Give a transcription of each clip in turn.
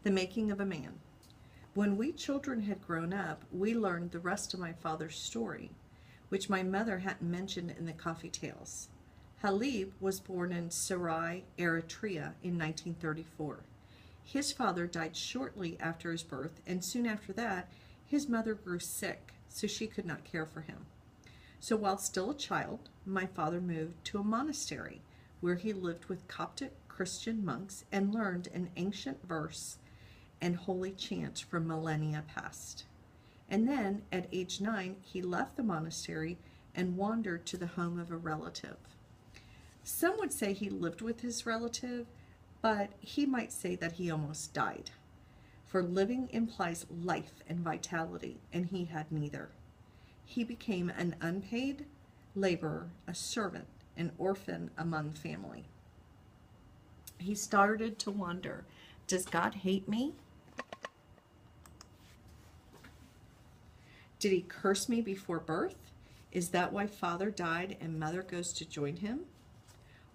The Making of a Man. When we children had grown up, we learned the rest of my father's story, which my mother hadn't mentioned in the coffee tales. Halib was born in Sarai, Eritrea in 1934. His father died shortly after his birth, and soon after that, his mother grew sick, so she could not care for him. So while still a child, my father moved to a monastery where he lived with Coptic Christian monks and learned an ancient verse and holy chant from millennia past. And then, at age 9, he left the monastery and wandered to the home of a relative. Some would say he lived with his relative, but he might say that he almost died. For living implies life and vitality, and he had neither. He became an unpaid laborer, a servant, an orphan among family. He started to wonder, does God hate me? Did he curse me before birth? Is that why father died and mother goes to join him?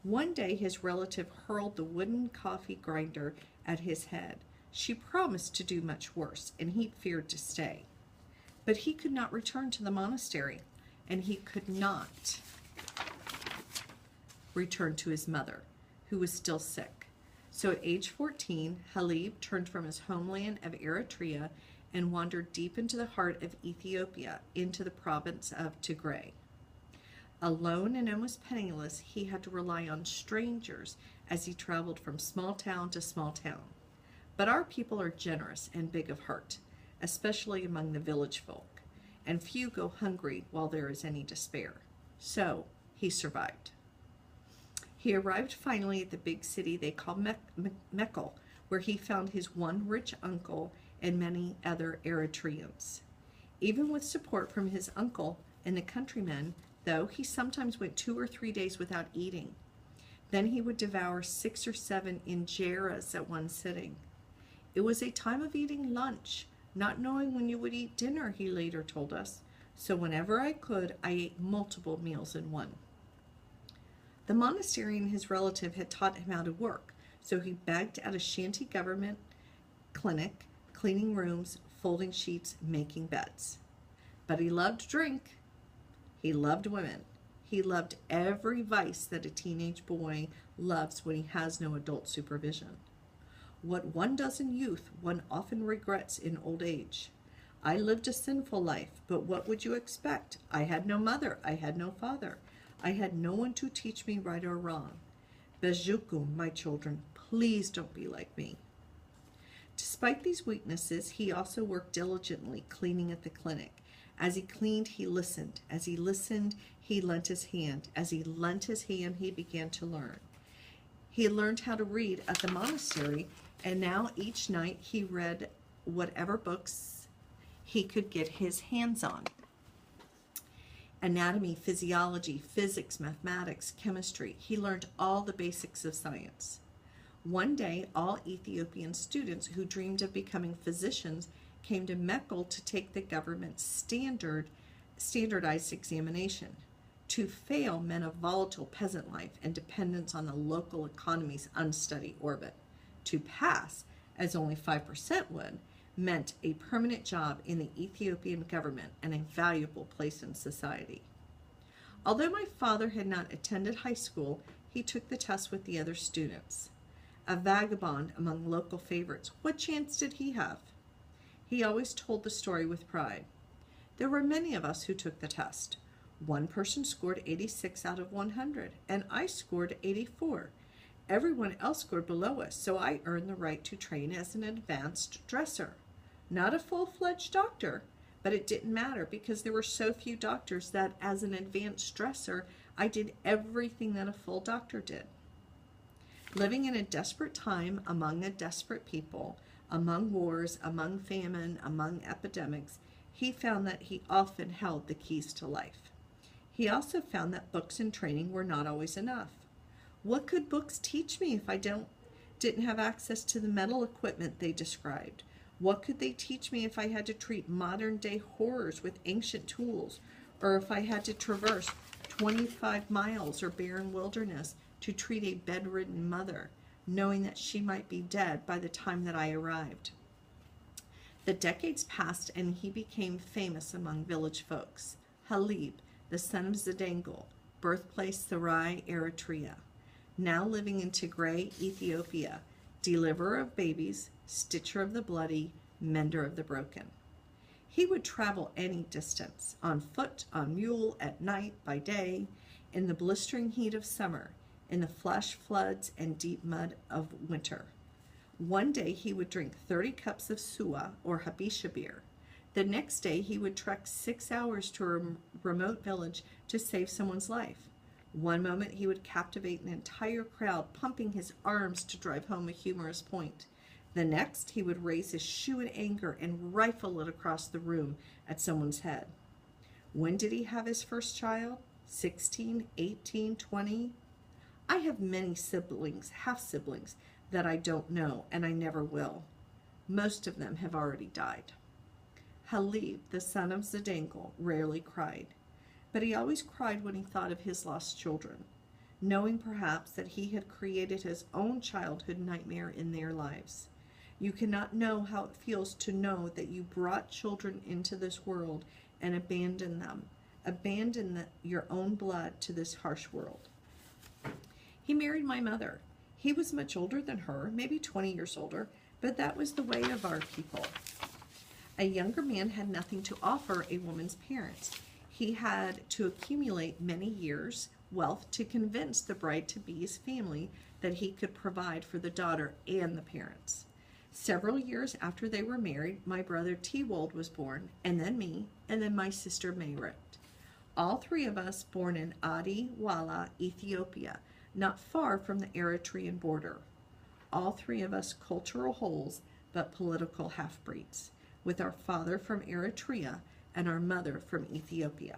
One day his relative hurled the wooden coffee grinder at his head. She promised to do much worse, and he feared to stay. But he could not return to the monastery, and he could not return to his mother, who was still sick. So at age 14, Halib turned from his homeland of Eritrea and wandered deep into the heart of Ethiopia, into the province of Tigray. Alone and almost penniless, he had to rely on strangers as he traveled from small town to small town. But our people are generous and big of heart, especially among the village folk, and few go hungry while there is any despair. So he survived. He arrived finally at the big city they call Mekelle, where he found his one rich uncle and many other Eritreans. Even with support from his uncle and the countrymen, though, he sometimes went 2 or 3 days without eating. Then he would devour 6 or 7 injeras at one sitting. It was a time of eating lunch, not knowing when you would eat dinner, he later told us. So whenever I could, I ate multiple meals in one. The monastery and his relative had taught him how to work, so he begged at a shanty government clinic, cleaning rooms, folding sheets, making beds. But he loved drink. He loved women. He loved every vice that a teenage boy loves when he has no adult supervision. What one does in youth, one often regrets in old age. I lived a sinful life, but what would you expect? I had no mother. I had no father. I had no one to teach me right or wrong. Bejukum, my children, please don't be like me. Despite these weaknesses, he also worked diligently cleaning at the clinic. As he cleaned, he listened. As he listened, he lent his hand. As he lent his hand, he began to learn. He learned how to read at the monastery, and now each night he read whatever books he could get his hands on. Anatomy, physiology, physics, mathematics, chemistry. He learned all the basics of science. One day, all Ethiopian students who dreamed of becoming physicians came to Mekelle to take the government's standardized examination. To fail meant a volatile peasant life and dependence on the local economy's unsteady orbit. To pass, as only 5% would, meant a permanent job in the Ethiopian government and a valuable place in society. Although my father had not attended high school, he took the test with the other students. A vagabond among local favorites, what chance did he have? He always told the story with pride. There were many of us who took the test. One person scored 86 out of 100, and I scored 84. Everyone else scored below us, so I earned the right to train as an advanced dresser. Not a full-fledged doctor, but it didn't matter because there were so few doctors that as an advanced dresser, I did everything that a full doctor did. Living in a desperate time among a desperate people, among wars, among famine, among epidemics, he found that he often held the keys to life. He also found that books and training were not always enough. What could books teach me if I didn't have access to the metal equipment they described? What could they teach me if I had to treat modern-day horrors with ancient tools, or if I had to traverse 25 miles or barren wilderness to treat a bedridden mother? knowing that she might be dead by the time that I arrived. The decades passed and he became famous among village folks. Halib, the son of Zedangel, birthplace Sarai, Eritrea, now living in Tigray, Ethiopia, deliverer of babies, stitcher of the bloody, mender of the broken. He would travel any distance, on foot, on mule, at night, by day, in the blistering heat of summer, in the flash floods and deep mud of winter. One day he would drink 30 cups of suwa, or habisha beer. The next day he would trek 6 hours to a remote village to save someone's life. One moment he would captivate an entire crowd, pumping his arms to drive home a humorous point. The next he would raise his shoe in anger and rifle it across the room at someone's head. When did he have his first child? 16, 18, 20? I have many siblings, half-siblings, that I don't know, and I never will. Most of them have already died. Halib, the son of Zedangel, rarely cried, but he always cried when he thought of his lost children, knowing perhaps that he had created his own childhood nightmare in their lives. You cannot know how it feels to know that you brought children into this world and abandoned them, your own blood to this harsh world. He married my mother. He was much older than her, maybe 20 years older, but that was the way of our people. A younger man had nothing to offer a woman's parents. He had to accumulate many years' wealth to convince the bride-to-be's family that he could provide for the daughter and the parents. Several years after they were married, my brother Tewold was born, and then me, and then my sister Mayrit. All three of us born in Adi Wala, Ethiopia, not far from the Eritrean border. All three of us cultural wholes, but political half-breeds, with our father from Eritrea and our mother from Ethiopia.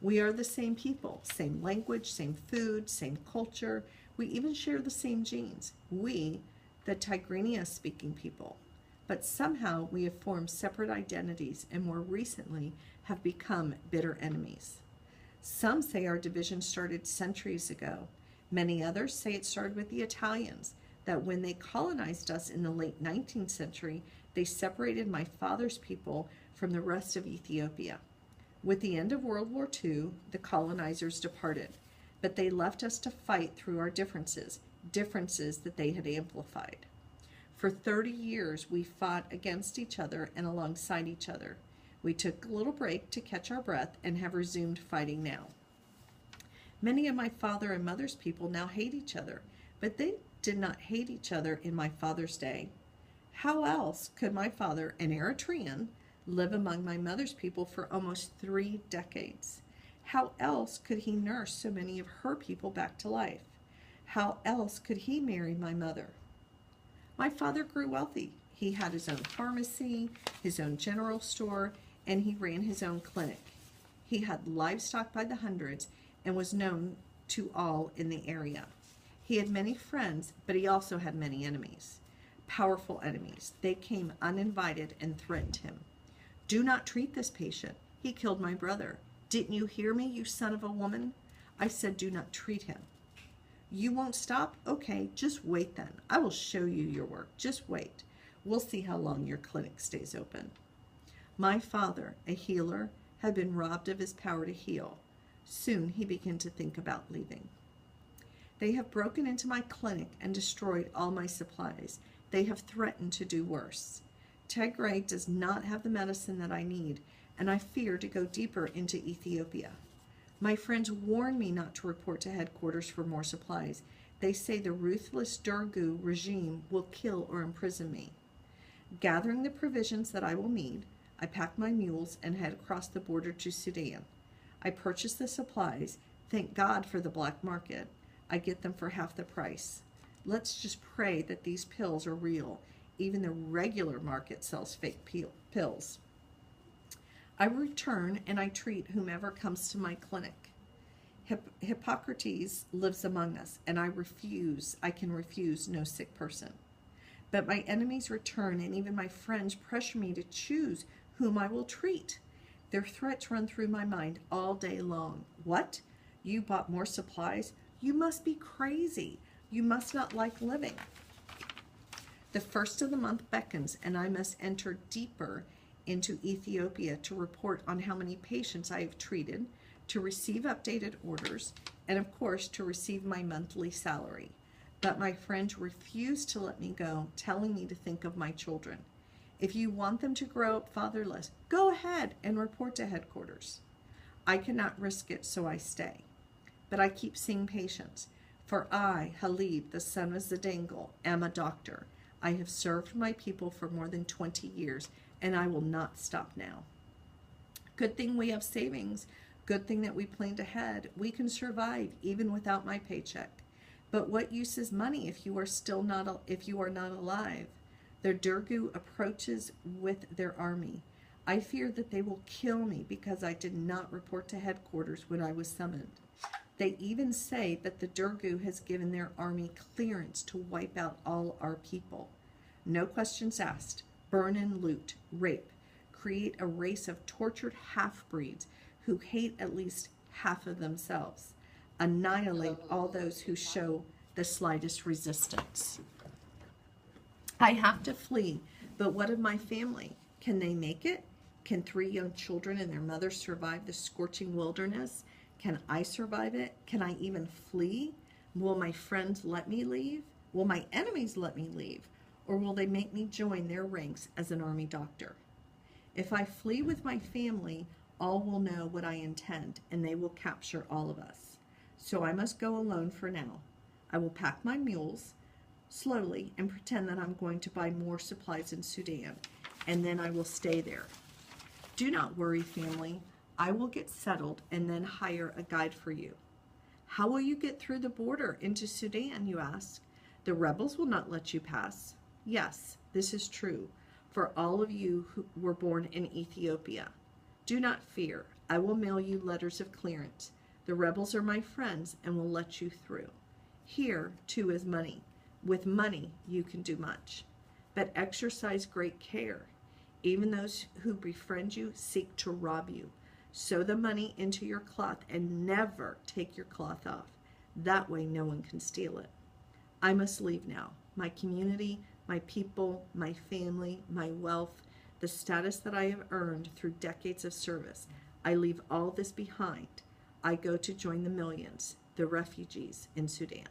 We are the same people, same language, same food, same culture. We even share the same genes. We, the Tigrinya-speaking people. But somehow we have formed separate identities and more recently have become bitter enemies. Some say our division started centuries ago. Many others say it started with the Italians, that when they colonized us in the late 19th century, they separated my father's people from the rest of Ethiopia. With the end of World War II, the colonizers departed, but they left us to fight through our differences that they had amplified. For 30 years, we fought against each other and alongside each other. We took a little break to catch our breath and have resumed fighting now. Many of my father and mother's people now hate each other, but they did not hate each other in my father's day. How else could my father, an Eritrean, live among my mother's people for almost 3 decades? How else could he nurse so many of her people back to life? How else could he marry my mother? My father grew wealthy. He had his own pharmacy, his own general store, and he ran his own clinic. He had livestock by the hundreds and was known to all in the area. He had many friends, but he also had many enemies. Powerful enemies. They came uninvited and threatened him. Do not treat this patient. He killed my brother. Didn't you hear me, you son of a woman? I said do not treat him. You won't stop? Okay, just wait then. I will show you your work. Just wait. We'll see how long your clinic stays open. My father, a healer, had been robbed of his power to heal. Soon he began to think about leaving. They have broken into my clinic and destroyed all my supplies. They have threatened to do worse. Tigray does not have the medicine that I need, and I fear to go deeper into Ethiopia. My friends warn me not to report to headquarters for more supplies. They say the ruthless Dergu regime will kill or imprison me. Gathering the provisions that I will need, I pack my mules and head across the border to Sudan. I purchase the supplies. Thank God for the black market. I get them for half the price. Let's just pray that these pills are real. Even the regular market sells fake pills. I return and I treat whomever comes to my clinic. Hippocrates lives among us, and I can refuse no sick person. But my enemies return, and even my friends pressure me to choose whom I will treat. Their threats run through my mind all day long. What? You bought more supplies? You must be crazy. You must not like living. The first of the month beckons, and I must enter deeper into Ethiopia to report on how many patients I have treated, to receive updated orders, and of course to receive my monthly salary. But my friends refuse to let me go, telling me to think of my children. If you want them to grow up fatherless, go ahead and report to headquarters. I cannot risk it, so I stay. But I keep seeing patients. For I, Halib, the son of Zedangle, am a doctor. I have served my people for more than 20 years, and I will not stop now. Good thing we have savings. Good thing that we planned ahead. We can survive even without my paycheck. But what use is money if you are not alive? The Dergu approaches with their army. I fear that they will kill me because I did not report to headquarters when I was summoned. They even say that the Dergu has given their army clearance to wipe out all our people. No questions asked. Burn and loot, rape, create a race of tortured half-breeds who hate at least half of themselves. Annihilate all those who show the slightest resistance. I have to flee, but what of my family? Can they make it? Can 3 young children and their mother survive the scorching wilderness? Can I survive it? Can I even flee? Will my friends let me leave? Will my enemies let me leave? Or will they make me join their ranks as an army doctor? If I flee with my family, all will know what I intend, and they will capture all of us. So I must go alone for now. I will pack my mules slowly and pretend that I'm going to buy more supplies in Sudan, and then I will stay there. Do not worry, family. I will get settled and then hire a guide for you. How will you get through the border into Sudan, you ask? The rebels will not let you pass. Yes, this is true for all of you who were born in Ethiopia. Do not fear. I will mail you letters of clearance. The rebels are my friends and will let you through. Here, too, is money. With money, you can do much. But exercise great care. Even those who befriend you seek to rob you. Sew the money into your cloth and never take your cloth off. That way no one can steal it. I must leave now. My community, my people, my family, my wealth, the status that I have earned through decades of service. I leave all this behind. I go to join the millions, the refugees in Sudan.